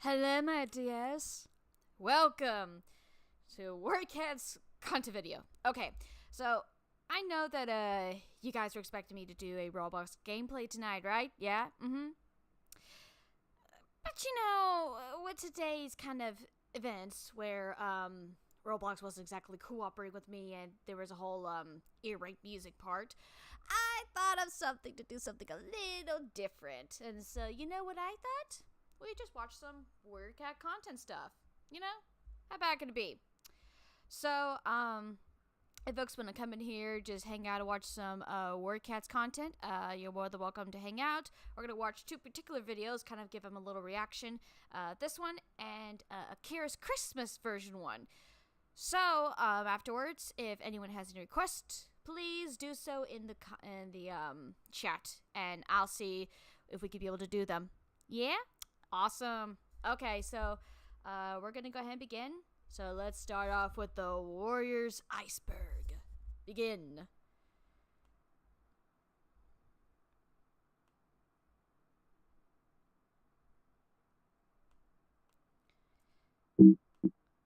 Hello, my dears. Welcome to WillowHeart's content video. Okay, so I know that you guys are expecting me to do a Roblox gameplay tonight, right? Yeah. But you know, with today's kind of events where Roblox wasn't exactly cooperating with me, and there was a whole ear-rape music part, I thought of something to do something a little different. And so, you know what I thought? We just watch some WillowHeart content stuff. You know? How bad can it be? So, if folks want to come in here, just hang out and watch some WillowHeart's content, you're more than welcome to hang out. We're going to watch two particular videos, kind of give them a little reaction. This one and Akira's Christmas version one. So, afterwards, if anyone has any requests, please do so in the chat, and I'll see if we could be able to do them. Yeah? Awesome. Okay, so we're gonna go ahead and begin. So let's start off with the Warriors Iceberg. Begin.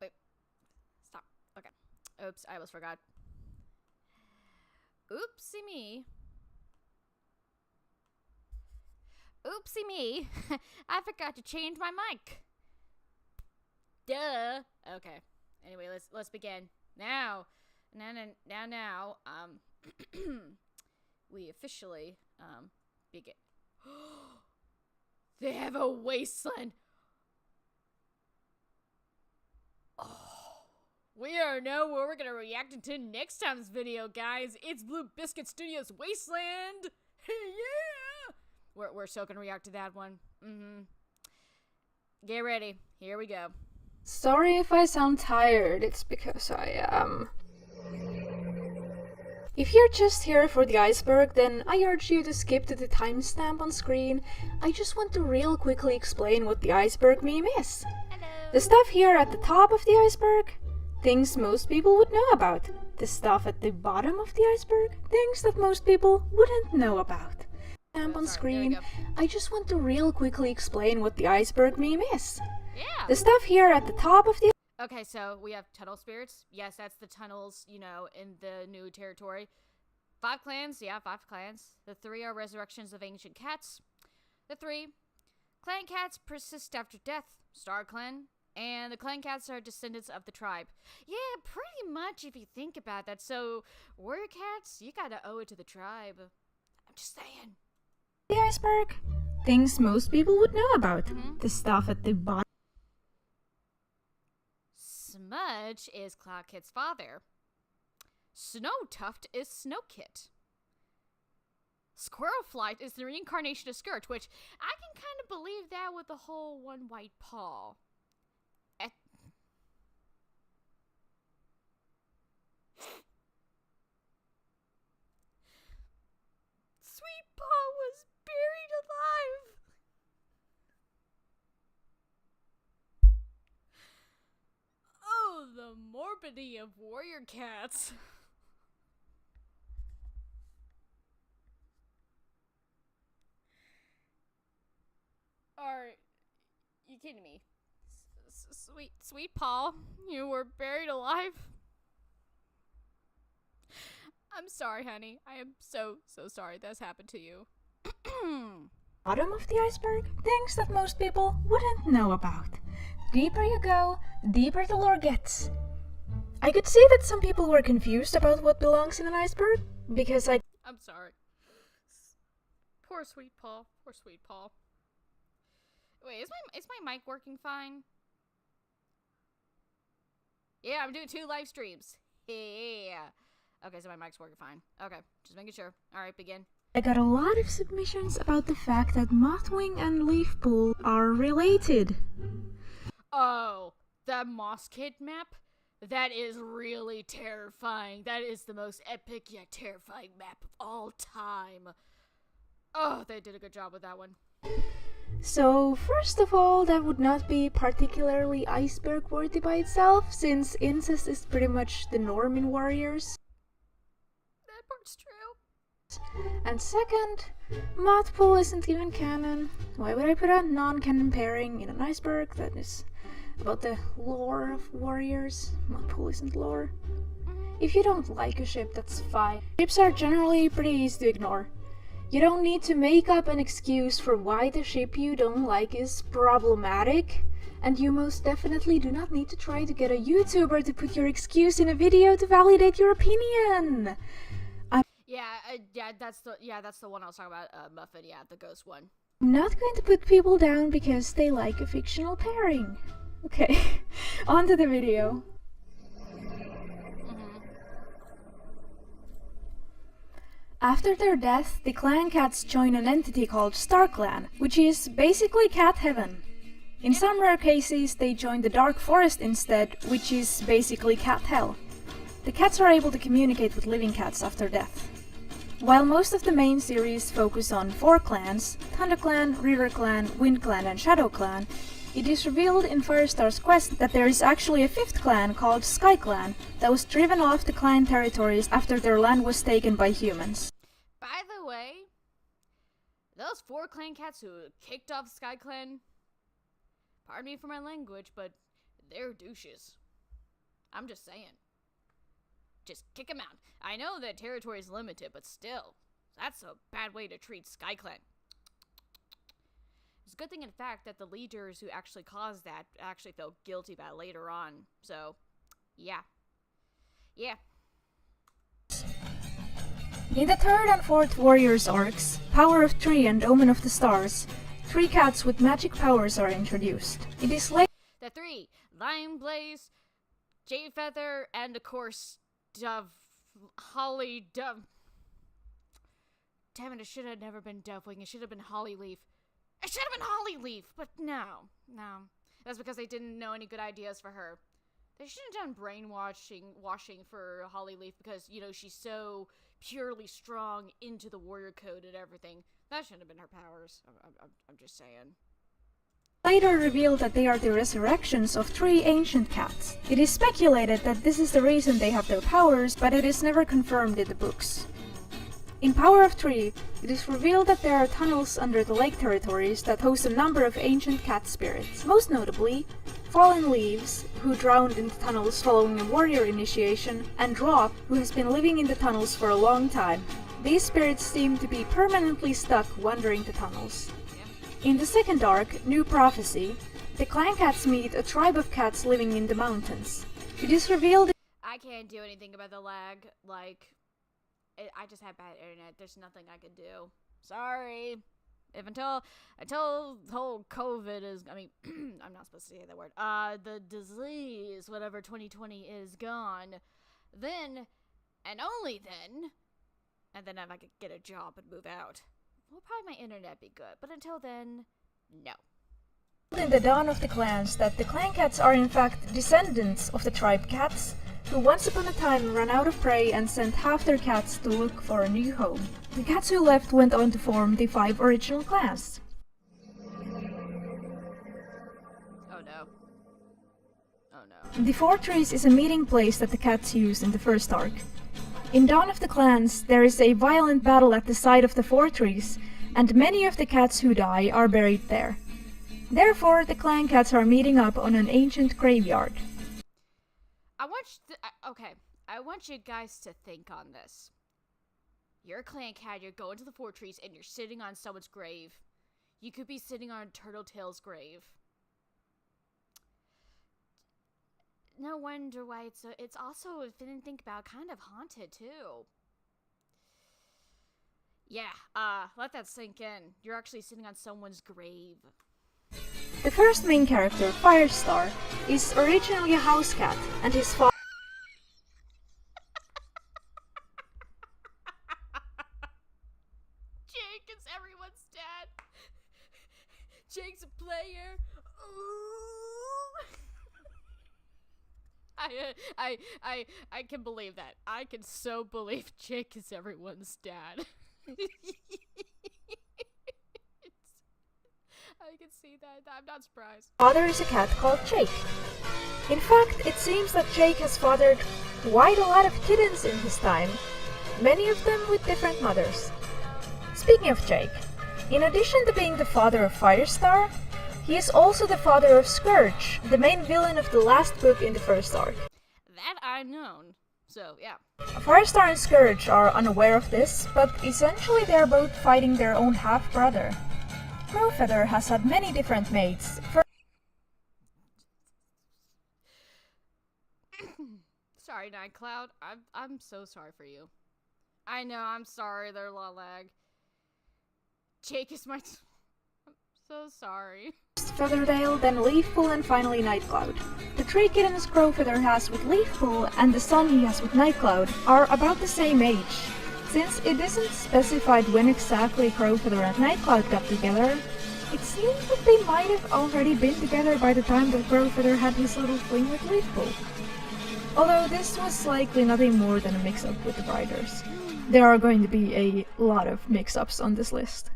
Wait. Stop. Okay. Oops, I almost forgot. Oopsie me. Oopsie me. I forgot to change my mic. Duh. Okay. Anyway, let's begin. Now, we officially begin. They have a wasteland. Oh, we already know what we're gonna react to next time's video, guys. It's Blue Biscuit Studios Wasteland. Yeah. We're so gonna react to that one. Get ready. Here we go. Sorry if I sound tired, it's because I am. If you're just here for the iceberg, then I urge you to skip to the timestamp on screen. I just want to real quickly explain what the iceberg meme is. Hello. The stuff here at the top of the iceberg, things most people would know about. The stuff at the bottom of the iceberg, things that most people wouldn't know about. On screen, I just want to real quickly explain what the iceberg meme is. Yeah. The stuff here at the top of the... Okay, so we have tunnel spirits. Yes, that's the tunnels, you know, in the new territory. 5 clans. Yeah, 5 clans. The 3 are resurrections of ancient cats. The 3 clan cats persist after death. Star Clan. And the clan cats are descendants of the tribe. Yeah, pretty much if you think about that. So, warrior cats, you gotta owe it to the tribe. I'm just saying. The iceberg, things most people would know about. The stuff at the bottom. Smudge is Cloud Kit's father. Snowtuft is Snowkit. Squirrel Flight is the reincarnation of Scourge, which I can kind of believe that with the whole one white paw. Sweet Paw was buried alive. Oh, the morbidity of warrior cats. Are you kidding me? Sweet Paw, you were buried alive? I'm sorry, honey. I am so sorry that's happened to you. Bottom of the iceberg, things that most people wouldn't know about. Deeper you go, deeper the lore gets. I could see that some people were confused about what belongs in an iceberg, because I'm sorry. Poor Sweet Paw. Poor Sweet Paw. Wait, is my mic working fine? Yeah, I'm doing 2 live streams. Yeah. Okay, so my mic's working fine. Okay, just making sure. Alright, begin. I got a lot of submissions about the fact that Mothwing and Leafpool are related. Oh, that Moss Kid map? That is really terrifying. That is the most epic yet terrifying map of all time. Oh, they did a good job with that one. So, first of all, that would not be particularly iceberg worthy by itself, since incest is pretty much the norm in Warriors. That part's true. And second, mod pool isn't even canon. Why would I put a non-canon pairing in an iceberg that is about the lore of warriors? Mod pool isn't lore. If you don't like a ship, that's fine. Ships are generally pretty easy to ignore. You don't need to make up an excuse for why the ship you don't like is problematic. And you most definitely do not need to try to get a YouTuber to put your excuse in a video to validate your opinion. That's the one I was talking about, Muffin, the ghost one. I'm not going to put people down because they like a fictional pairing. Okay, on to the video. After their death, the clan cats join an entity called Star Clan, which is basically cat heaven. In some rare cases, they join the Dark Forest instead, which is basically cat hell. The cats are able to communicate with living cats after death. While most of the main series focus on 4 clans, Thunder Clan, River Clan, Wind Clan and Shadow Clan, it is revealed in Firestar's quest that there is actually a 5th clan called Sky Clan that was driven off the clan territories after their land was taken by humans. By the way, those 4 clan cats who kicked off Sky Clan, pardon me for my language, but they're douches. I'm just saying. Just kick them out. I know that territory is limited, but still, that's a bad way to treat Sky Clan. It's a good thing, in fact, that the leaders who actually caused that actually felt guilty about it later on. So, yeah. In the 3rd and 4th Warriors arcs, Power of 3 and Omen of the Stars, 3 cats with magic powers are introduced. It is like the 3, Lion Blaze, Jade Feather, and of course, Dove, Holly, Dove. Damn it, it should have never been Dovewing, it should have been Holly Leaf. It should have been Holly Leaf, but no. That's because they didn't know any good ideas for her. They should have done washing for Holly Leaf because, you know, she's so purely strong into the warrior code and everything. That shouldn't have been her powers. I'm just saying. Later revealed that they are the resurrections of 3 ancient cats. It is speculated that this is the reason they have their powers, but it is never confirmed in the books. In Power of 3, it is revealed that there are tunnels under the lake territories that host a number of ancient cat spirits, most notably Fallen Leaves, who drowned in the tunnels following a warrior initiation, and Drop, who has been living in the tunnels for a long time. These spirits seem to be permanently stuck wandering the tunnels. In the 2nd arc, New Prophecy, the clan cats meet a tribe of cats living in the mountains. It is revealed I can't do anything about the lag, I just have bad internet, there's nothing I can do. Sorry. If until the whole COVID is, I'm not supposed to say that word, the disease, whatever 2020 is gone, then, and only then, and then if I could get a job and move out, will probably my internet be good, but until then, no. In the dawn of the clans that the clan cats are in fact descendants of the tribe cats, who once upon a time ran out of prey and sent half their cats to look for a new home. The cats who left went on to form the 5 original clans. Oh no. The fortress is a meeting place that the cats use in the 1st arc. In Dawn of the Clans, there is a violent battle at the side of the fortress, and many of the cats who die are buried there. Therefore, the clan cats are meeting up on an ancient graveyard. I want you guys to think on this. You're a clan cat, you're going to the fortress, and you're sitting on someone's grave. You could be sitting on Turtletail's grave. No wonder why it's also, if you didn't think about, kind of haunted, too. Yeah, let that sink in. You're actually sitting on someone's grave. The first main character, Firestar, is originally a house cat, and his father Jake is everyone's dad. Jake's a player. Ooh. I can believe that. I can so believe Jake is everyone's dad. I can see that. I'm not surprised. Father is a cat called Jake. In fact, it seems that Jake has fathered quite a lot of kittens in his time. many of them with different mothers. Speaking of Jake, in addition to being the father of Firestar, he is also the father of Scourge, the main villain of the last book in the first arc. That I known. So, yeah. Firestar and Scourge are unaware of this, but essentially they are both fighting their own half-brother. Crowfeather has had many different mates. Sorry, Nightcloud. I'm so sorry for you. I know, I'm sorry, there's a lot of lag. Jake is my... I'm so sorry. Featherdale, then Leafpool, and finally Nightcloud. The three kittens Crowfeather has with Leafpool and the son he has with Nightcloud are about the same age. Since it isn't specified when exactly Crowfeather and Nightcloud got together, it seems that they might have already been together by the time that Crowfeather had his little fling with Leafpool. Although this was likely nothing more than a mix-up with the writers. There are going to be a lot of mix-ups on this list.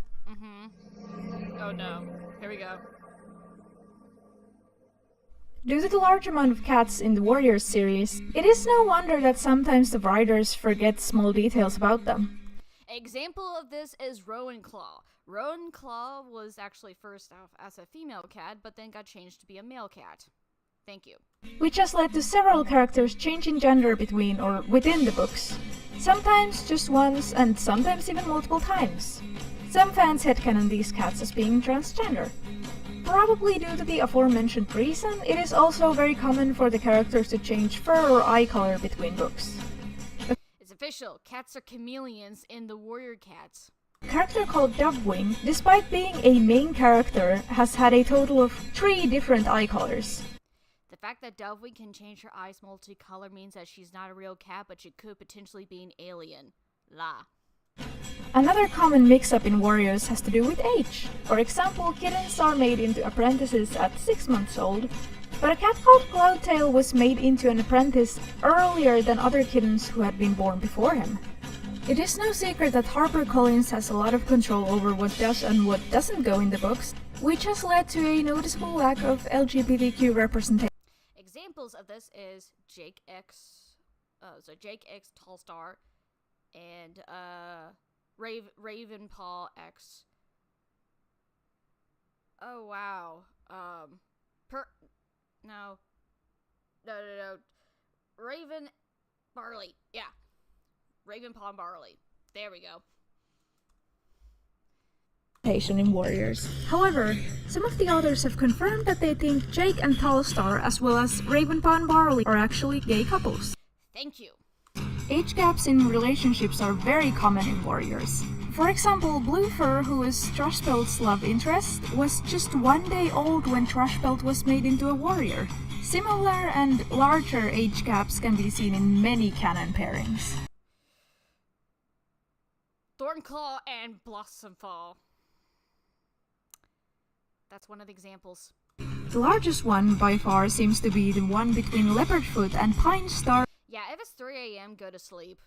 Oh no. Here we go. Due to the large amount of cats in the Warriors series, it is no wonder that sometimes the writers forget small details about them. Example of this is Rowan Claw. Rowan Claw was actually first off as a female cat, but then got changed to be a male cat. Thank you. Which has led to several characters changing gender between or within the books. Sometimes just once, and sometimes even multiple times. Some fans headcanon these cats as being transgender. Probably due to the aforementioned reason, it is also very common for the characters to change fur or eye color between books. It's official. Cats are chameleons in the Warrior Cats. A character called Dovewing, despite being a main character, has had a total of 3 different eye colors. The fact that Dovewing can change her eyes multicolor means that she's not a real cat, but she could potentially be an alien. La. Another common mix-up in Warriors has to do with age. For example, kittens are made into apprentices at 6 months old, but a cat called Cloudtail was made into an apprentice earlier than other kittens who had been born before him. It is no secret that HarperCollins has a lot of control over what does and what doesn't go in the books, which has led to a noticeable lack of LGBTQ representation. Examples of this is Jake X Tallstar, and Ravenpaw X. Oh wow. No. Raven Barley. Yeah. Ravenpaw and Barley. There we go. In Warriors. However, some of the authors have confirmed that they think Jake and Tallstar, as well as Ravenpaw and Barley, are actually gay couples. Thank you. Age gaps in relationships are very common in Warriors. For example, Bluefur, who is Trashbelt's love interest, was just 1 day old when Trashbelt was made into a warrior. Similar and larger age gaps can be seen in many canon pairings. Thornclaw and Blossomfall. That's one of the examples. The largest one by far seems to be the one between Leopardfoot and Pine Star. Yeah, if it's 3 a.m., go to sleep.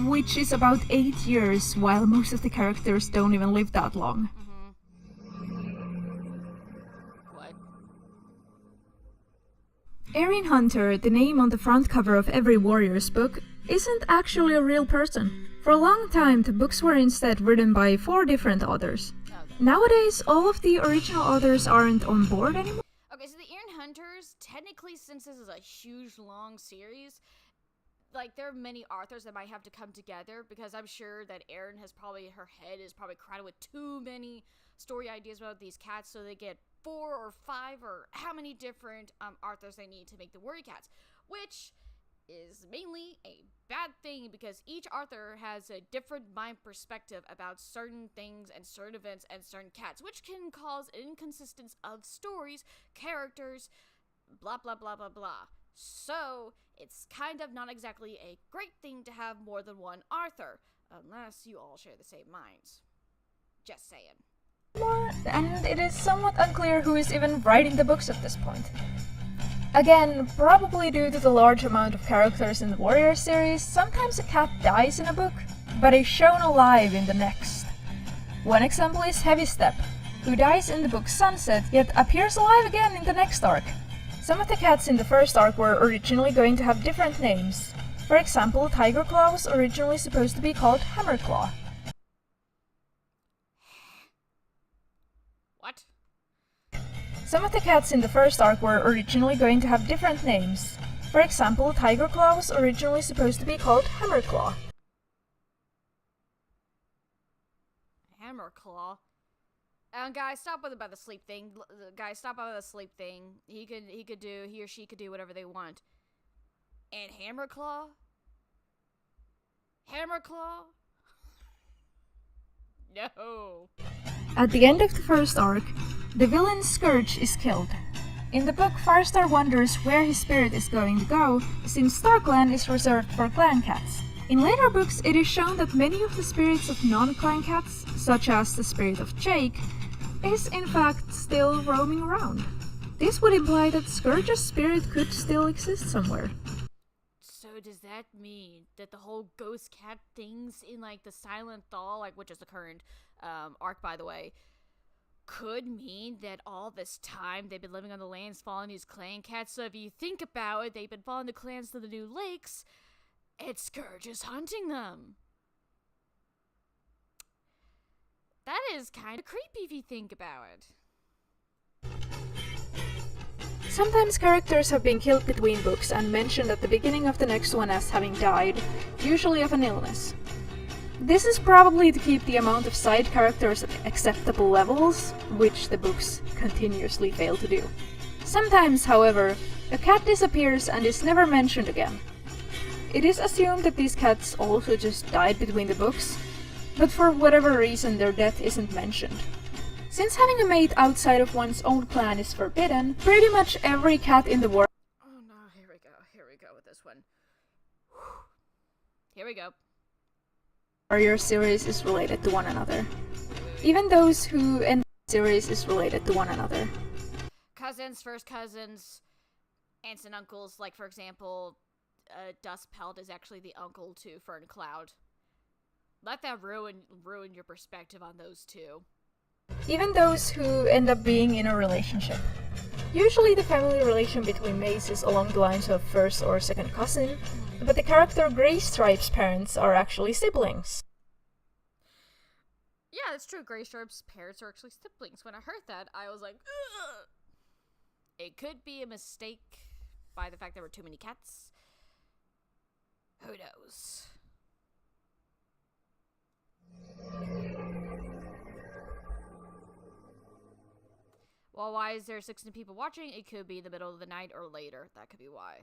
Which is about 8 years, while most of the characters don't even live that long. What? Erin Hunter, the name on the front cover of every Warriors book, isn't actually a real person. For a long time, the books were instead written by 4 different authors. Okay. Nowadays, all of the original authors aren't on board anymore. Okay, so the Erin Hunters, technically, since this is a huge, long series, like, there are many authors that might have to come together, because I'm sure that Erin has probably, her head is probably crowded with too many story ideas about these cats, so they get 4 or 5 or how many different authors they need to make the Warrior Cats, which is mainly a bad thing, because each author has a different mind perspective about certain things and certain events and certain cats, which can cause inconsistency of stories, characters, blah blah blah blah blah. So it's kind of not exactly a great thing to have more than one author, unless you all share the same minds. Just saying. And it is somewhat unclear who is even writing the books at this point. Again, probably due to the large amount of characters in the Warrior series, sometimes a cat dies in a book, but is shown alive in the next. One example is Heavystep, who dies in the book Sunset, yet appears alive again in the next arc. Some of the cats in the first arc were originally going to have different names. For example, Tiger Claw was originally supposed to be called Hammer Claw. What? Some of the cats in the first arc were originally going to have different names. For example, Tiger Claw was originally supposed to be called Hammer Claw. Hammer Claw? Guys, stop with about the sleep thing. Guys, stop about the sleep thing. He or she could do whatever they want. And Hammer Claw? Hammer Claw? No. At the end of the first arc, the villain Scourge is killed. In the book, Firestar wonders where his spirit is going to go, since StarClan is reserved for clan cats. In later books, it is shown that many of the spirits of non-clan cats, such as the spirit of Jake, is in fact still roaming around. This would imply that Scourge's spirit could still exist somewhere. So does that mean that the whole ghost cat things in like the Silent Thaw, like which is the current arc by the way, could mean that all this time they've been living on the lands following these clan cats? So if you think about it, they've been following the clans to the new lakes, and Scourge is hunting them. That is kind of creepy if you think about it. Sometimes characters have been killed between books and mentioned at the beginning of the next one as having died, usually of an illness. This is probably to keep the amount of side characters at acceptable levels, which the books continuously fail to do. Sometimes, however, a cat disappears and is never mentioned again. It is assumed that these cats also just died between the books, but for whatever reason their death isn't mentioned. Since having a mate outside of one's own clan is forbidden, pretty much every cat in the world— Oh no, here we go with this one. Here we go. Warrior series is related to one another. Even those who end the series is related to one another. Cousins, first cousins, aunts and uncles, like for example, Dustpelt is actually the uncle to Fern Cloud. Let that ruin your perspective on those two. Even those who end up being in a relationship. Usually the family relation between mates is along the lines of first or second cousin, but the character Greystripe's parents are actually siblings. Yeah, it's true. Greystripe's parents are actually siblings. When I heard that, I was like, ugh! It could be a mistake by the fact there were too many cats. Who knows? Well, why is there 16 people watching? It could be the middle of the night or later. That could be why.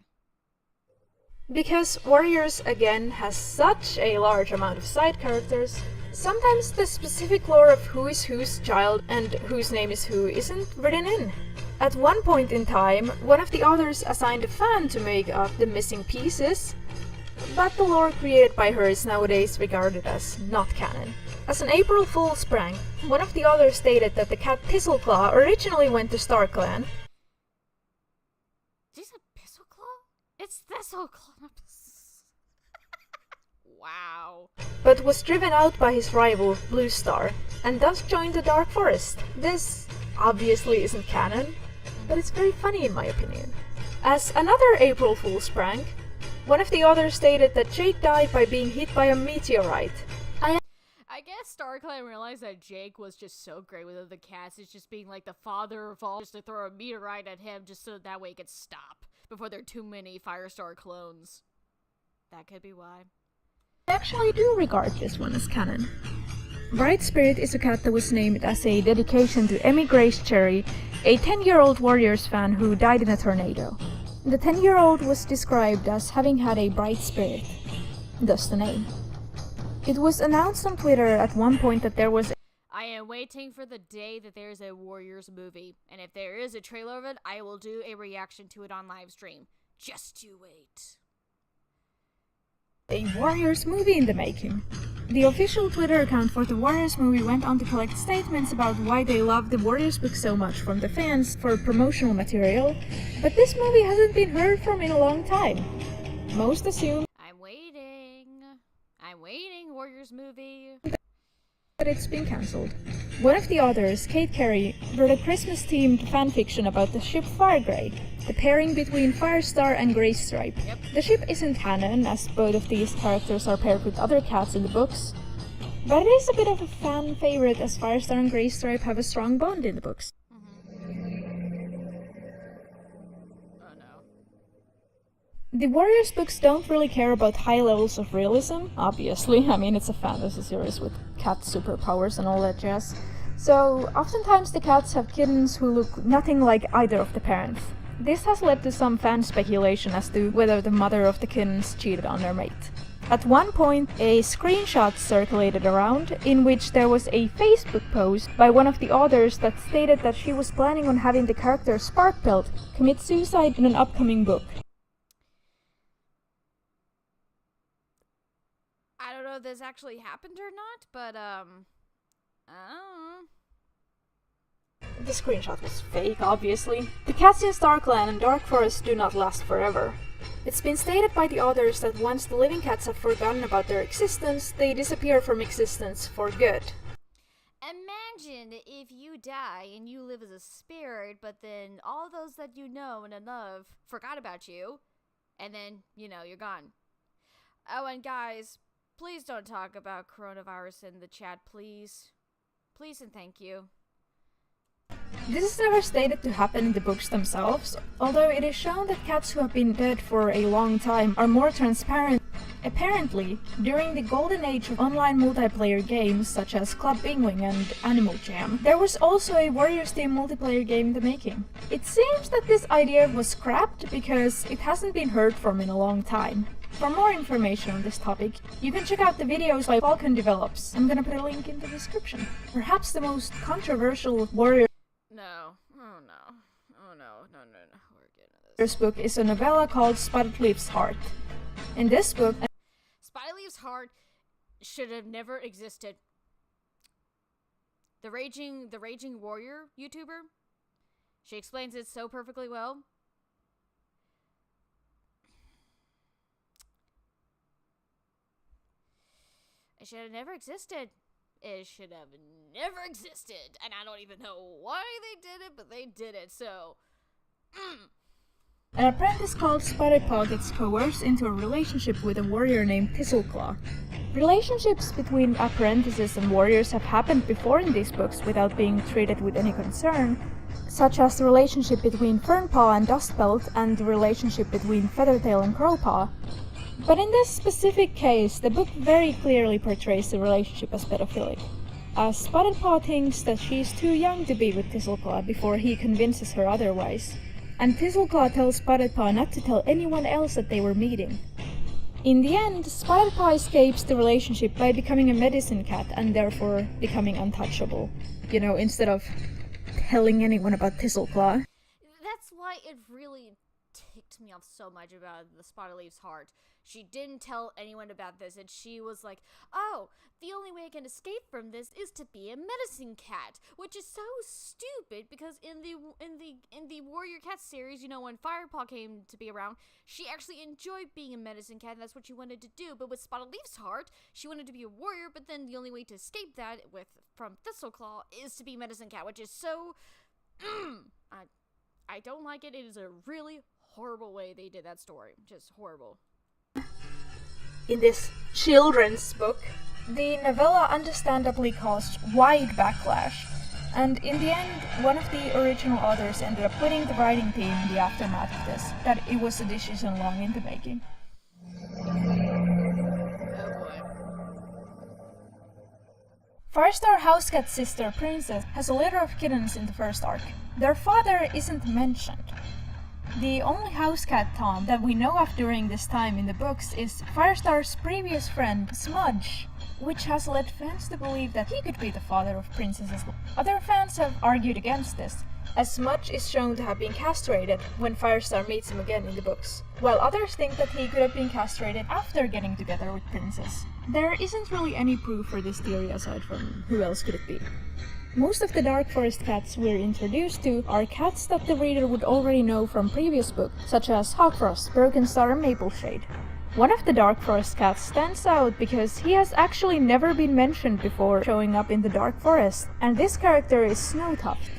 Because Warriors, again, has such a large amount of side characters, sometimes the specific lore of who is whose child and whose name is who isn't written in. At one point in time, one of the authors assigned a fan to make up the missing pieces, but the lore created by her is nowadays regarded as not canon. As an April Fool's prank, one of the authors stated that the cat Thistleclaw originally went to StarClan. Did you say Thistleclaw? It's Thistleclaw. Wow. But was driven out by his rival, Bluestar, and thus joined the Dark Forest. This obviously isn't canon, but it's very funny in my opinion. As another April Fool's prank, one of the authors stated that Jake died by being hit by a meteorite. I guess StarClan realized that Jake was just so great with other cats. It's just being like the father of all, just to throw a meteorite at him just so that way it could stop before there are too many Firestar clones. That could be why. I actually do regard this one as canon. Bright Spirit is a cat that was named as a dedication to Emmy Grace Cherry, a 10-year-old Warriors fan who died in a tornado. The 10-year-old was described as having had a bright spirit, thus the name. It was announced on Twitter at one point that there was I am waiting for the day that there's a Warriors movie, and if there is a trailer of it, I will do a reaction to it on Livestream. Just you wait. A Warriors movie in the making. The official Twitter account for the Warriors movie went on to collect statements about why they love the Warriors book so much from the fans for promotional material, but this movie hasn't been heard from in a long time. Most assume I'm waiting, Warriors movie. but it's been cancelled. One of the authors, Kate Carey, wrote a Christmas-themed fanfiction about the ship Firegrey, the pairing between Firestar and Greystripe. Yep. The ship isn't canon, as both of these characters are paired with other cats in the books, but it is a bit of a fan favorite as Firestar and Greystripe have a strong bond in the books. Oh no. The Warriors books don't really care about high levels of realism, obviously. I mean, it's a fantasy series with cat superpowers and all that jazz. So, oftentimes the cats have kittens who look nothing like either of the parents. This has led to some fan speculation as to whether the mother of the kittens cheated on their mate. At one point, a screenshot circulated around in which there was a Facebook post by one of the authors that stated that she was planning on having the character Sparkbelt commit suicide in an upcoming book. I don't know if this actually happened or not, but I don't know. The screenshot was fake, obviously. The cats in Starkland and Dark Forest do not last forever. It's been stated by the authors that once the living cats have forgotten about their existence, they disappear from existence for good. Imagine if you die and you live as a spirit, but then all those that you know and love forgot about you, and then, you're gone. Oh, and guys, please don't talk about coronavirus in the chat, please. Please and thank you. This is never stated to happen in the books themselves, although it is shown that cats who have been dead for a long time are more transparent. Apparently, during the golden age of online multiplayer games such as Club Bingwing and Animal Jam, there was also a Warriors Team multiplayer game in the making. It seems that this idea was scrapped because it hasn't been heard from in a long time. For more information on this topic, you can check out the videos by Falcon Develops. I'm gonna put a link in the description. Perhaps the most controversial Warriors No. Oh no. Oh no. No. We're getting this. This book is a novella called Spotted Leaf's Heart. In this book, Spotted Leaf's Heart should have never existed. The Raging Warrior YouTuber, she explains it so perfectly well. It should have never existed. It should have never existed. And I don't even know why they did it, but they did it, so... An apprentice called Spotted Paw gets coerced into a relationship with a warrior named Thistleclaw. Relationships between apprentices and warriors have happened before in these books without being treated with any concern, such as the relationship between Fernpaw and Dustbelt and the relationship between Feathertail and Crowpaw. But in this specific case, the book very clearly portrays the relationship as pedophilic, as Spotted Paw thinks that she is too young to be with Thistleclaw before he convinces her otherwise, and Thistleclaw tells Spotted Paw not to tell anyone else that they were meeting. In the end, Spotted Paw escapes the relationship by becoming a medicine cat and therefore becoming untouchable. Instead of telling anyone about Thistleclaw. That's why it really ticked me off so much about the Spotted Leaf's Heart. She didn't tell anyone about this, and she was like, oh, the only way I can escape from this is to be a medicine cat, which is so stupid because in the Warrior Cat series, when Firepaw came to be around, she actually enjoyed being a medicine cat, and that's what she wanted to do. But with Spotted Leaf's Heart, she wanted to be a warrior, but then the only way to escape that from Thistleclaw is to be medicine cat, which is so I don't like it. It is a really horrible way they did that story. Just horrible. In this children's book, the novella understandably caused wide backlash, and in the end, one of the original authors ended up quitting the writing team in the aftermath of this, that it was a decision long in the making. Oh boy. Firestar Housecat's sister, Princess, has a litter of kittens in the first arc. Their father isn't mentioned. The only housecat Tom that we know of during this time in the books is Firestar's previous friend, Smudge, which has led fans to believe that he could be the father of Princess's. Other fans have argued against this, as Smudge is shown to have been castrated when Firestar meets him again in the books, while others think that he could have been castrated after getting together with Princess. There isn't really any proof for this theory aside from who else could it be. Most of the Dark Forest cats we're introduced to are cats that the reader would already know from previous books, such as Hawkfrost, Broken Star, and Mapleshade. One of the Dark Forest cats stands out because he has actually never been mentioned before showing up in the Dark Forest, and this character is Snowtuft.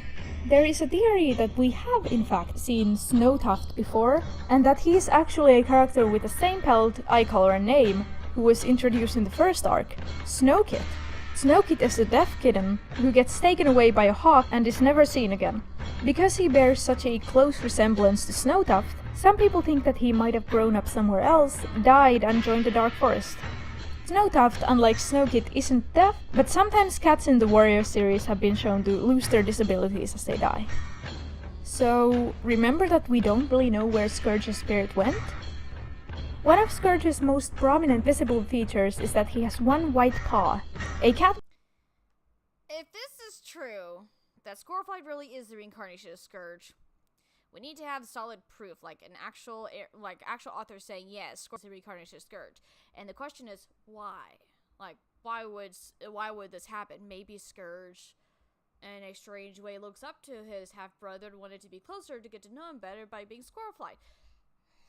There is a theory that we have in fact seen Snowtuft before, and that he is actually a character with the same pelt, eye color and name, who was introduced in the first arc, Snowkit. Snowkit is a deaf kitten who gets taken away by a hawk and is never seen again. Because he bears such a close resemblance to Snowtuft, some people think that he might have grown up somewhere else, died and joined the Dark Forest. Snowtuft, unlike Snowkit, isn't deaf, but sometimes cats in the Warrior series have been shown to lose their disabilities as they die. So, remember that we don't really know where Scourge's spirit went? One of Scourge's most prominent visible features is that he has one white paw. A cat. If this is true, that Squirrelflight really is the reincarnation of Scourge, we need to have solid proof, like an actual author saying yes, Scourge is the reincarnation of Scourge. And the question is, why? Like, why would this happen? Maybe Scourge, in a strange way, looks up to his half brother and wanted to be closer to get to know him better by being Squirrelflight.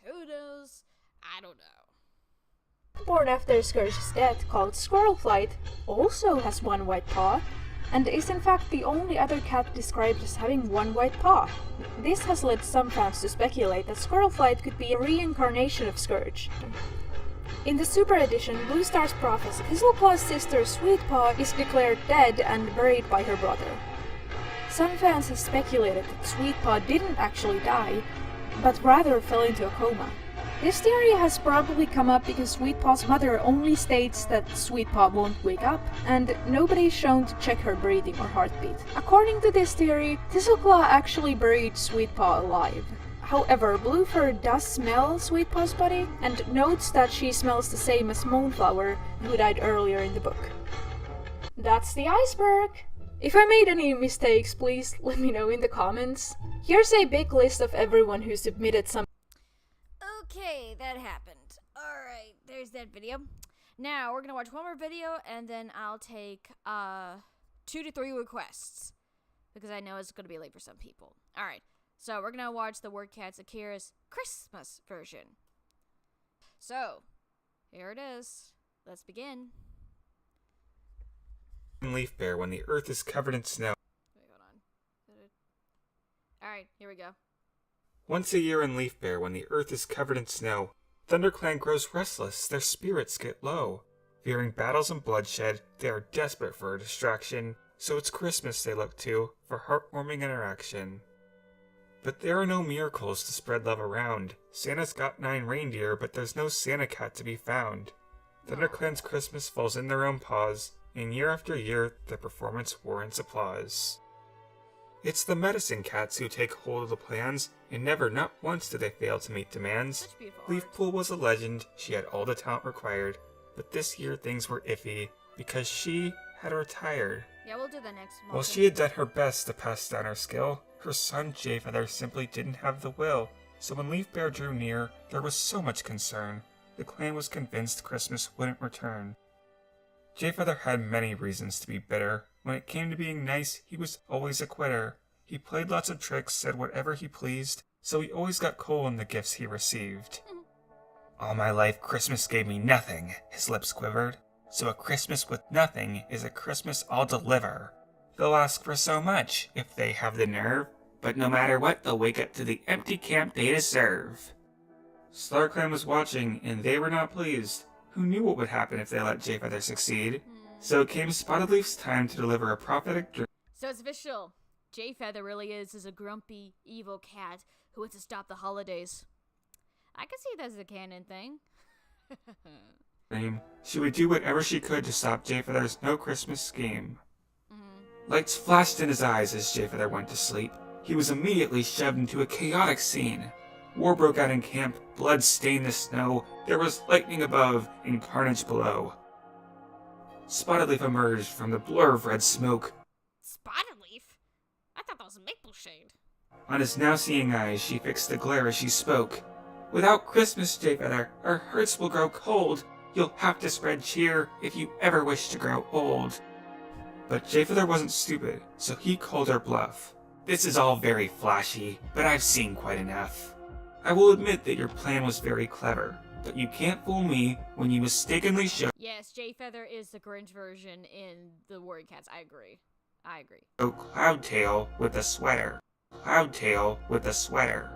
Who knows? I don't know. Born after Scourge's death, called Squirrelflight, also has one white paw, and is in fact the only other cat described as having one white paw. This has led some fans to speculate that Squirrelflight could be a reincarnation of Scourge. In the Super Edition, Blue Star's prophecy, Thistleclaw's sister Sweetpaw is declared dead and buried by her brother. Some fans have speculated that Sweetpaw didn't actually die, but rather fell into a coma. This theory has probably come up because Sweetpaw's mother only states that Sweetpaw won't wake up, and nobody is shown to check her breathing or heartbeat. According to this theory, Thistleclaw actually buried Sweetpaw alive. However, Bluefur does smell Sweetpaw's body, and notes that she smells the same as Moonflower, who died earlier in the book. That's the iceberg! If I made any mistakes, please let me know in the comments. Here's a big list of everyone who submitted some. Okay, that happened. Alright, there's that video. Now, we're gonna watch one more video, and then I'll take 2 to 3 requests. Because I know it's gonna be late for some people. Alright, so we're gonna watch the Word Cats Akira's Christmas version. So, here it is. Let's begin. Leaf Bear when the earth is covered in snow. Wait, hold on. Alright, here we go. Once a year in Leaf Bear, when the earth is covered in snow, ThunderClan grows restless, their spirits get low. Fearing battles and bloodshed, they are desperate for a distraction, so it's Christmas they look to for heartwarming interaction. But there are no miracles to spread love around. Santa's got 9 reindeer, but there's no Santa Cat to be found. ThunderClan's Christmas falls in their own paws, and year after year, their performance warrants applause. It's the medicine cats who take hold of the plans, and never, not once, did they fail to meet demands. Leafpool was a legend, she had all the talent required, but this year things were iffy, because she had retired. Yeah, we'll do the next one. While she had done her best to pass down her skill, her son Jayfeather simply didn't have the will, so when Leaf Bear drew near, there was so much concern. The clan was convinced Christmas wouldn't return. Jayfeather had many reasons to be bitter. When it came to being nice, he was always a quitter. He played lots of tricks, said whatever he pleased, so he always got coal in the gifts he received. All my life, Christmas gave me nothing, his lips quivered. So a Christmas with nothing is a Christmas I'll deliver. They'll ask for so much, if they have the nerve, but no matter what, they'll wake up to the empty camp they deserve. StarClan was watching, and they were not pleased. Who knew what would happen if they let Jayfeather succeed? So it came Spotted Leaf's time to deliver a prophetic dream. So it's official. Jayfeather really is a grumpy, evil cat who wants to stop the holidays. I can see that's a canon thing. She would do whatever she could to stop Jayfeather's no Christmas scheme. Lights flashed in his eyes as Jayfeather went to sleep. He was immediately shoved into a chaotic scene. War broke out in camp, blood stained the snow, there was lightning above and carnage below. Spotted Leaf emerged from the blur of red smoke. Spotted Leaf? I thought that was Maple Shade. On his now-seeing eyes, she fixed the glare as she spoke. Without Christmas, Jayfeather, our hearts will grow cold. You'll have to spread cheer if you ever wish to grow old. But Jayfeather wasn't stupid, so he called her bluff. This is all very flashy, but I've seen quite enough. I will admit that your plan was very clever, but you can't fool me when you mistakenly show Yes, Jay Feather is the Grinch version in the Worried Cats. I agree. Cloudtail with a sweater. Cloudtail with a sweater.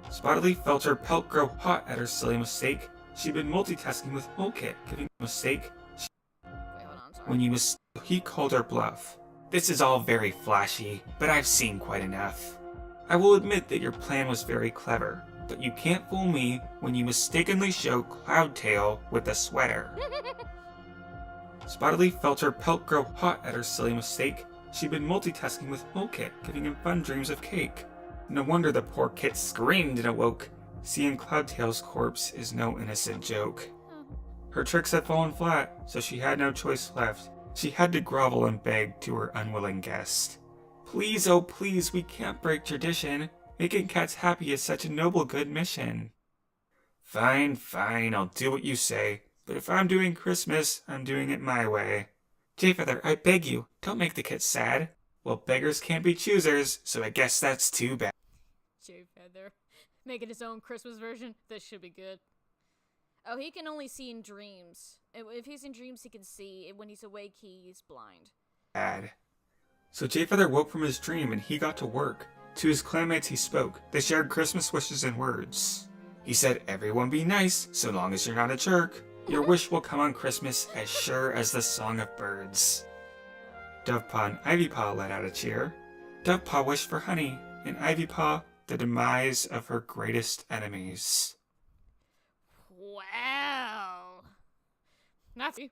Spotted felt her pelt grow hot at her silly mistake. She'd been multitasking with Molekit, giving a mistake. Wait, hold on, I'm sorry. When he called her bluff. This is all very flashy, but I've seen quite enough. I will admit that your plan was very clever, but you can't fool me when you mistakenly show Cloudtail with a sweater. Spotted felt her pelt grow hot at her silly mistake. She'd been multitasking with Molekit, giving him fun dreams of cake. No wonder the poor kit screamed and awoke. Seeing Cloudtail's corpse is no innocent joke. Her tricks had fallen flat, so she had no choice left. She had to grovel and beg to her unwilling guest. Please, oh please, we can't break tradition. Making cats happy is such a noble good mission. Fine, fine, I'll do what you say. But if I'm doing Christmas, I'm doing it my way. Jayfeather, I beg you, don't make the kit sad. Well, beggars can't be choosers, so I guess that's too bad. Jay Feather making his own Christmas version. This should be good. Oh, he can only see in dreams. If he's in dreams, he can see. When he's awake, he's blind. Bad. So Jayfeather woke from his dream and he got to work. To his clanmates he spoke. They shared Christmas wishes and words. He said, everyone be nice, so long as you're not a jerk. Your wish will come on Christmas as sure as the song of birds. Dovepaw and Ivypaw let out a cheer. Dovepaw wished for honey, and Ivypaw the demise of her greatest enemies. Wow. Nazi.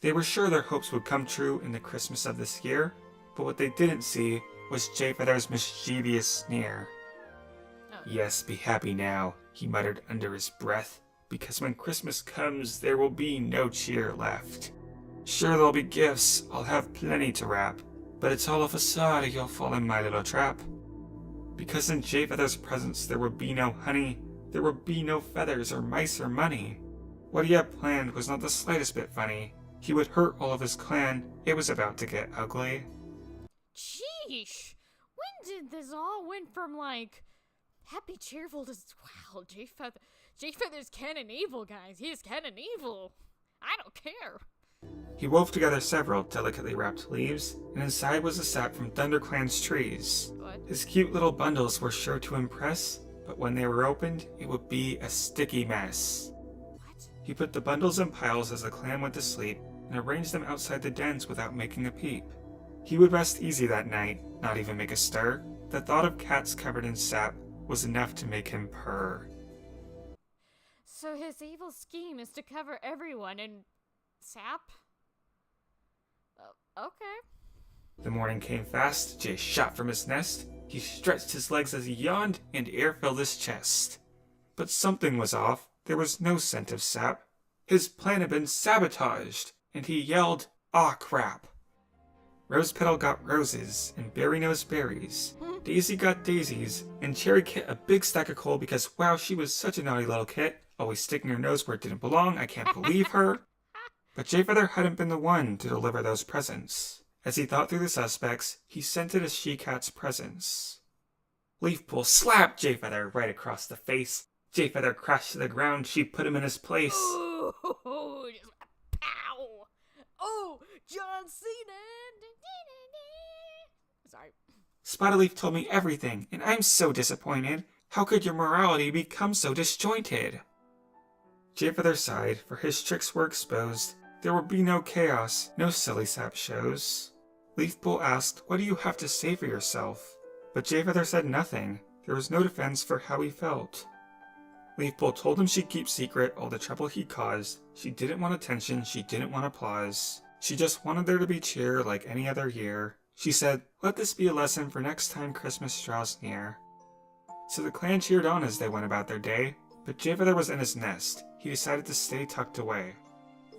They were sure their hopes would come true in the Christmas of this year, but what they didn't see was Jayfeather's mischievous sneer. Oh. Yes, be happy now, he muttered under his breath, because when Christmas comes, there will be no cheer left. Sure, there'll be gifts, I'll have plenty to wrap, but it's all a facade, you'll fall in my little trap. Because in Jayfeather's presence there would be no honey, there would be no feathers or mice or money. What he had planned was not the slightest bit funny. He would hurt all of his clan, it was about to get ugly. Sheesh. When did this all went from, like, happy, cheerful to, wow, Jayfeather's canon evil, guys. He is canon evil. I don't care. He wove together several delicately wrapped leaves, and inside was a sap from ThunderClan's trees. What? His cute little bundles were sure to impress, but when they were opened, it would be a sticky mess. What? He put the bundles in piles as the clan went to sleep, and arranged them outside the dens without making a peep. He would rest easy that night, not even make a stir. The thought of cats covered in sap was enough to make him purr. So his evil scheme is to cover everyone in sap? Okay. The morning came fast. Jay shot from his nest. He stretched his legs as he yawned, and air filled his chest. But something was off. There was no scent of sap. His plan had been sabotaged, and he yelled, "Aw, crap." Rose Petal got roses, and Berry Nose berries. Daisy got daisies, and Cherry Kit a big stack of coal because, wow, she was such a naughty little kit. Always sticking her nose where it didn't belong. I can't believe her. But Jayfeather hadn't been the one to deliver those presents. As he thought through the suspects, he scented a she-cat's presence. Leafpool slapped Jayfeather right across the face. Jayfeather crashed to the ground. She put him in his place. Oh, just pow! Oh, John Cena! Sorry. Spotted told me everything, and I'm so disappointed. How could your morality become so disjointed? Jayfeather sighed, for his tricks were exposed. There would be no chaos, no silly sap shows. Leafpool asked, what do you have to say for yourself? But Jayfeather said nothing. There was no defense for how he felt. Leafpool told him she'd keep secret all the trouble he caused. She didn't want attention, she didn't want applause. She just wanted there to be cheer like any other year. She said, let this be a lesson for next time Christmas draws near. So the clan cheered on as they went about their day, but Jayfeather was in his nest. He decided to stay tucked away.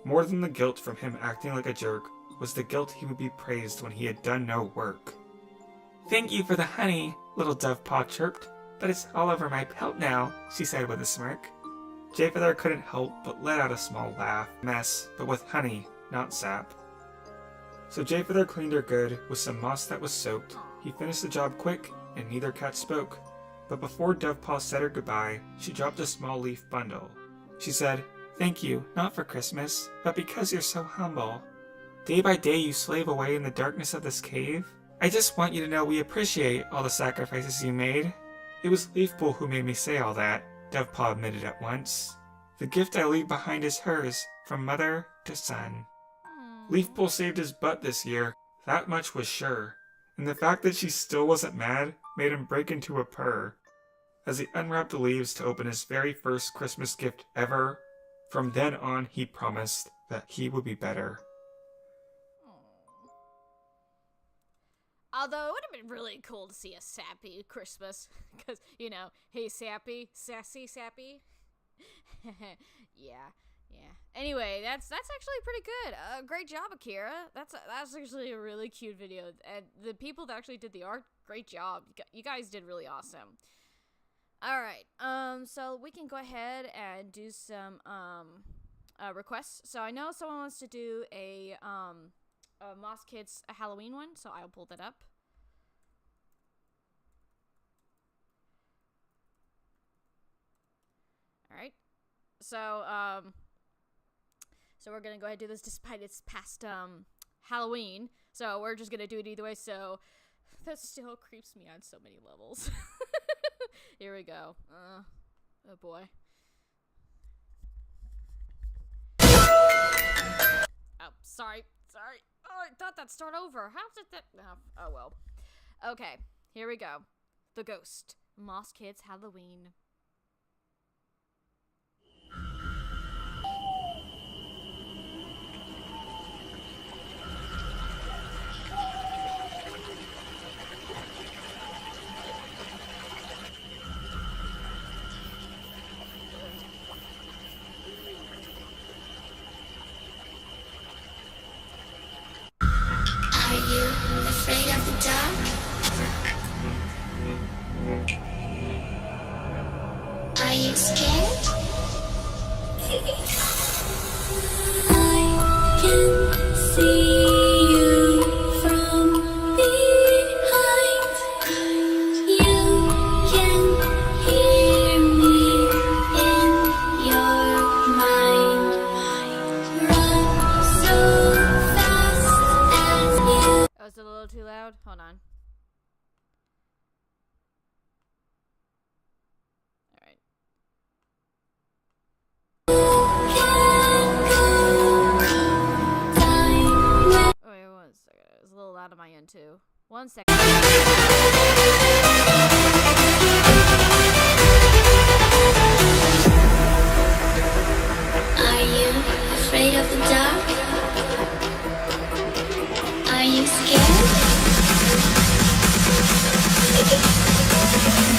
More than the guilt from him acting like a jerk was the guilt he would be praised when he had done no work. Thank you for the honey, little Dovepaw chirped, but it's all over my pelt now, she said with a smirk. Jayfeather couldn't help but let out a small laugh, mess, but with honey, not sap. So Jayfeather cleaned her good with some moss that was soaked. He finished the job quick, and neither cat spoke. But before Dovepaw said her goodbye, she dropped a small leaf bundle. She said, "Thank you, not for Christmas, but because you're so humble. Day by day you slave away in the darkness of this cave. I just want you to know we appreciate all the sacrifices you made." "It was Leafpool who made me say all that," Dovepaw admitted at once. "The gift I leave behind is hers, from mother to son." Leafpool saved his butt this year, that much was sure, and the fact that she still wasn't mad made him break into a purr. As he unwrapped the leaves to open his very first Christmas gift ever, from then on he promised that he would be better. Although it would have been really cool to see a sappy Christmas, because, you know, hey sappy, sassy sappy. yeah. Anyway, that's actually pretty good. Great job, Akira. That's actually a really cute video, and the people that actually did the art, great job. You guys did really awesome. All right, so we can go ahead and do some requests. So I know someone wants to do a Moss Kids Halloween one, so I'll pull that up. All right, so we're gonna go ahead and do this despite it's past Halloween. So we're just gonna do it either way. So that still creeps me on so many levels. Here we go. Oh boy. Oh, sorry. Oh, I thought that'd start over. How did that? Oh well. Okay, here we go. The Ghost. Moss Kids Halloween. Are you afraid of the dark? Are you scared? I can see you from behind. You can hear me in your mind. Run so fast as you. Oh, is it a little too loud? Hold on. Alright. Oh, wait, 1 second. It was a little loud on my end, too. 1 second. Are you afraid of the dark? Are you scared?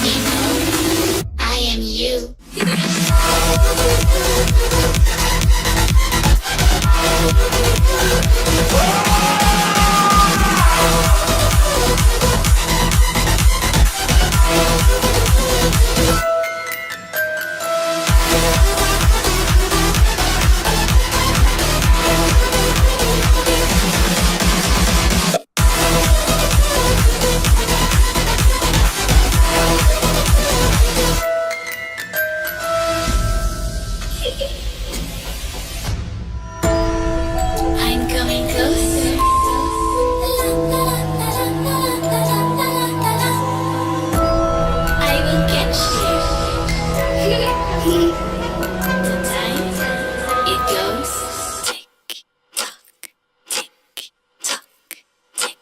You know, I am you. I'm coming closer. I will get you. The time it goes tick tock, tick tock, tick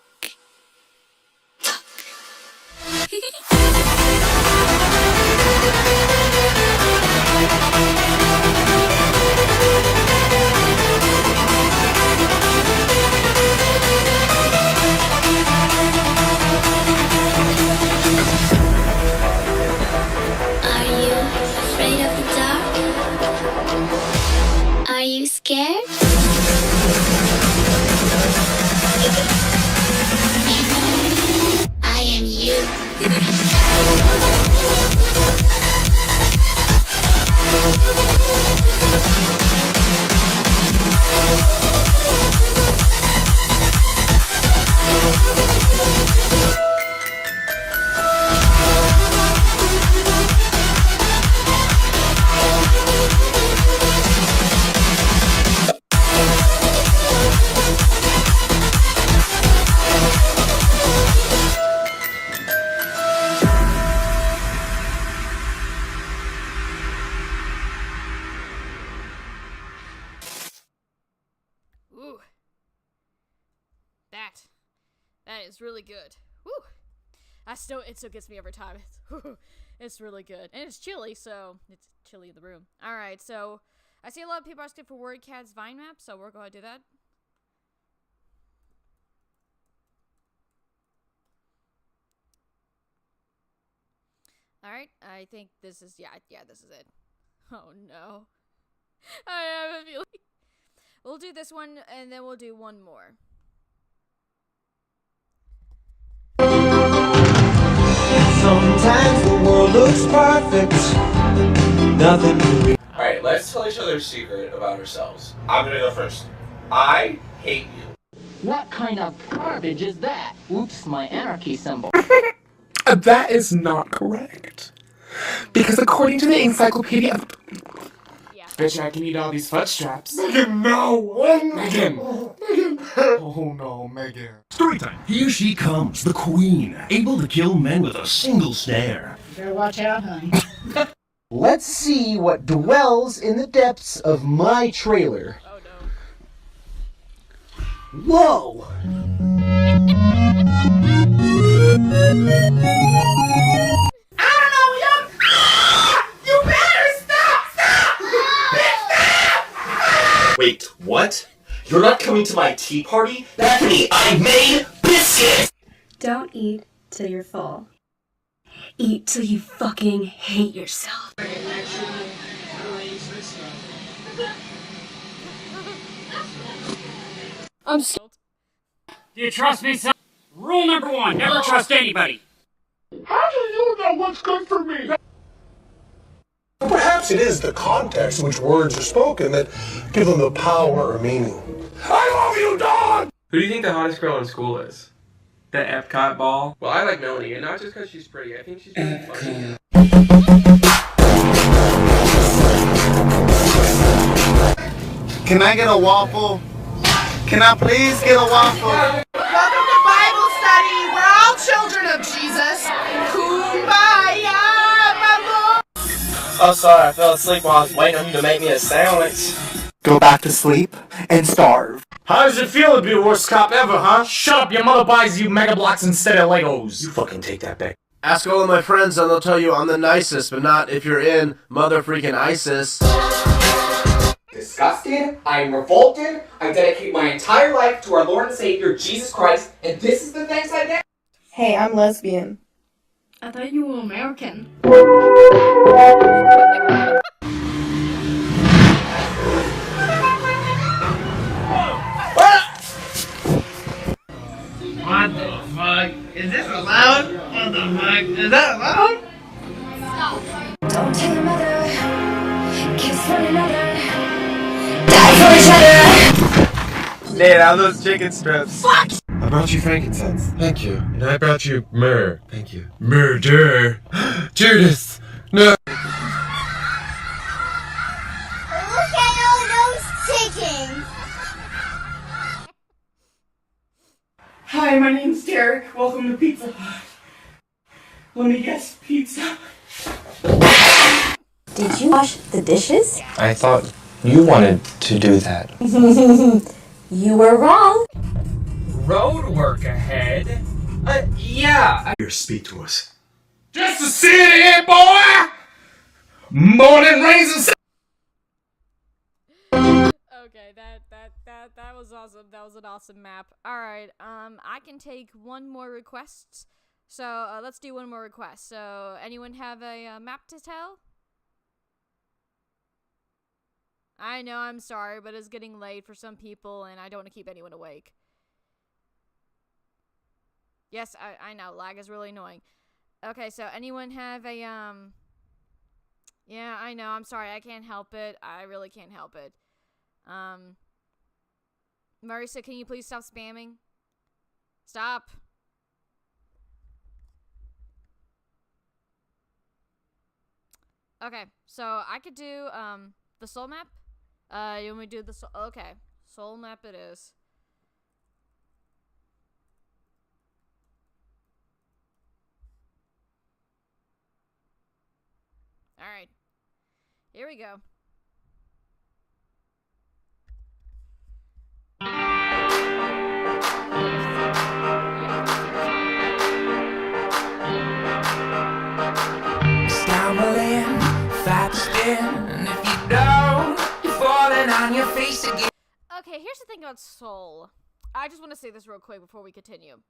Are you afraid of the dark? Are you scared? You know, I am you. That is really good. Woo! It still gets me every time. It's really good. And it's chilly, so it's chilly in the room. Alright, so I see a lot of people asking for WordCat's Vine map, so we're going to do that. Alright, I think this is, yeah, this is it. Oh no. I have a feeling. We'll do this one, and then we'll do one more. Sometimes the world looks perfect. Nothing can be. Alright, let's tell each other a secret about ourselves. I'm gonna go first. I hate you. What kind of garbage is that? Oops, my anarchy symbol. That is not correct. Because according to the encyclopedia of... Yeah. Bitch, I can eat all these fudge straps. Megan, no! Megan! Oh no, Megan. Storytime. Here she comes, the queen, able to kill men with a single stare. Better watch out, honey. Let's see what dwells in the depths of my trailer. Oh no. Whoa! Wait, what? You're not coming to my tea party? That's me! I made biscuits! Don't eat till you're full. Eat till you fucking hate yourself. I'm so... Do you trust me, son? Rule number 1, never trust anybody. How do you know what's good for me? Perhaps it is the context in which words are spoken that give them the power or meaning. I love you, dog! Who do you think the hottest girl in school is? The Epcot ball? Well, I like Melanie, and not just because she's pretty. I think she's really funny. Can I get a waffle? Can I please get a waffle? Welcome to Bible study. We're all children of Jesus. Kumbaya, my boy. Oh, sorry, I fell asleep while I was waiting on you to make me a sandwich. Go back to sleep and starve. How does it feel to be the worst cop ever, huh? Shut up, your mother buys you Mega Blocks instead of Legos. You fucking take that back. Ask all of my friends and they'll tell you I'm the nicest, but not if you're in mother freaking ISIS. Disgusted, I am revolted, I dedicate my entire life to our Lord and Savior, Jesus Christ, and this is the thanks I get? Hey, I'm lesbian. I thought you were American. What the fuck? Is this allowed? What the fuck? Is that allowed? Don't tell your mother. Kiss one another. Die for each other. Nate, how those chicken strips? Fuck! I brought you frankincense. Thank you. And I brought you myrrh. Thank you. Murder. Judas. No. Look at all those chickens. Hi, my name's Derek. Welcome to Pizza Hut. Let me guess, pizza. Did you wash the dishes? I thought you wanted to do that. You were wrong. Road work ahead? Yeah. Here, speak to us. Just to see it here, boy! Morning rains and... Okay, that was awesome. That was an awesome map. Alright, I can take one more request. So, let's do one more request. So, anyone have a map to tell? I know, I'm sorry, but it's getting late for some people, and I don't want to keep anyone awake. Yes, I know, lag is really annoying. Okay, so anyone have a, yeah, I know, I'm sorry, I can't help it. I really can't help it. Marissa, can you please stop spamming? Stop. Okay, so I could do, the soul map. You want me to do the soul? Okay, soul map it is. Alright. Here we go. Yeah. here's the thing about Soul. I just want to say this real quick before we continue.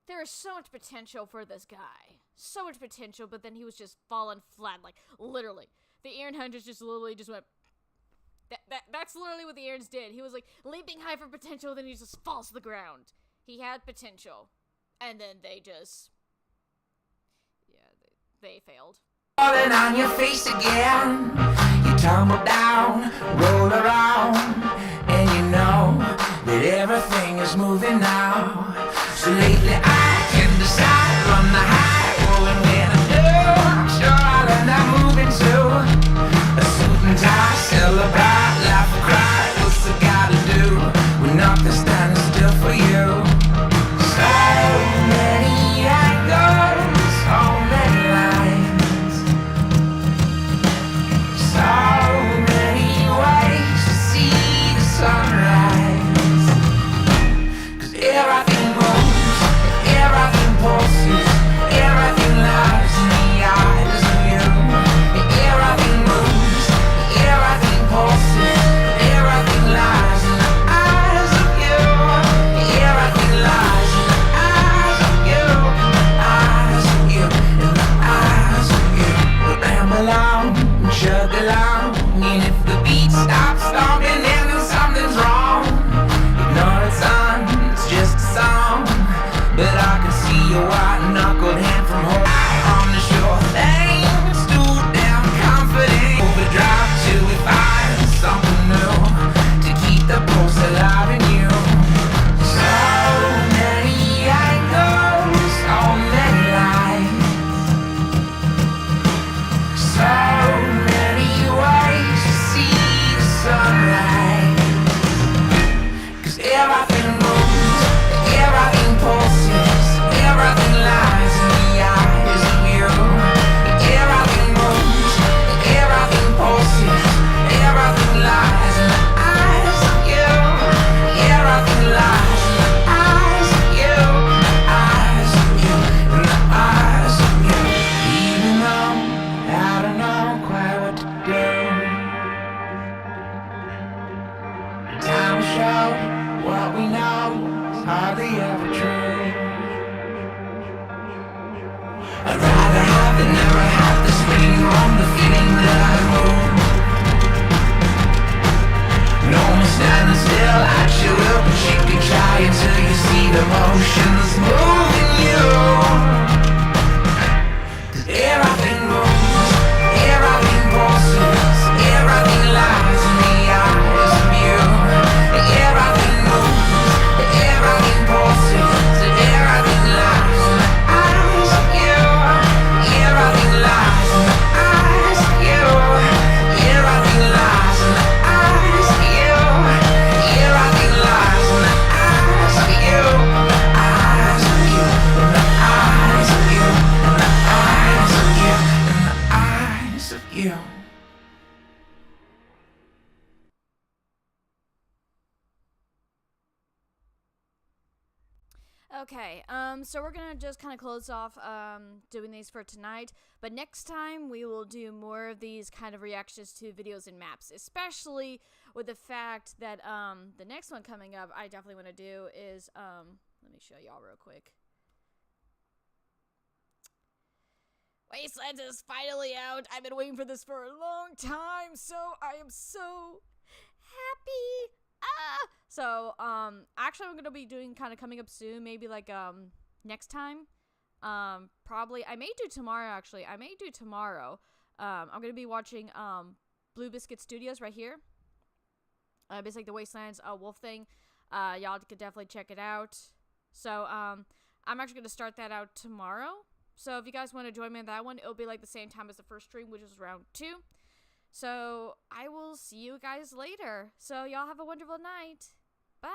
There is so much potential for this guy. So much potential, but then he was just falling flat, like, literally. The Aaron Hunters just literally just went... That's literally what the Aarons did. He was, like, leaping high for potential, then he just falls to the ground. He had potential. And then they just... Yeah, they failed. Falling on your face again. You tumble down, roll around, and you know that everything is moving now. So lately I can decide from the high, oh, and when I do, I'm sure I'll end up moving to a suit and tie, celebrate, laugh or cry. What's I gotta do when nothing's standing still for you? So many angles, so many lines, so many ways to see the sunrise. 'Cause everything moves, everything pulses, everything lies in the eyes of you. Everything moves, everything pulses, everything lies in the eyes of you. Everything lies in the eyes of you, eyes of you, in the eyes of you. We'll ramble on, chug along, and if the beat stops stomping, then something's wrong. Ignore it's on, it's just a song, but I can see your white-knuckled hand from home on the shore. Things too damn comforting. Overdrive till we find something new to keep the pulse alive in you. So many angles, so many lights, so many ways to see the sunrise. 'Cause everything moves, everything pulses, everything lies in the eyes of you. Everything moves, everything pulses, everything lies in the eyes of you. Everything lies in the eyes of you, eyes of you, in the eyes of you. Even though I don't know quite what to do, time will show what we know is hardly ever true. I'd rather have than never have this feeling wrong, the feeling that I move. No more standing still at your will, but you can try until you see the motions moving you. 'Cause everything moves, everything pulses, everything lies in the eyes of you. Everything moves, everything pulses, everything lies in the eyes of you. Everything lies in the eyes of you. Everything lies in the eyes of you. Everything lies in the eyes of you. Eyes of you, in the eyes of you, in the eyes of you, in the eyes of you. Okay, so we're gonna just kind of close off doing these for tonight, but next time we will do more of these kind of reactions to videos and maps, especially with the fact that the next one coming up I definitely want to do is let me show y'all real quick. Wastelands is finally out. I've been waiting for this for a long time, so I am so happy. So, actually I'm gonna be doing kind of coming up soon, maybe like, next time, probably, I may do tomorrow, actually, I'm gonna be watching, Blue Biscuit Studios right here, it's like the Wastelands, Wolf thing, y'all could definitely check it out, so, I'm actually gonna start that out tomorrow, so if you guys want to join me on that one, it'll be like the same time as the first stream, which is round 2. So, I will see you guys later. So, y'all have a wonderful night. Bye!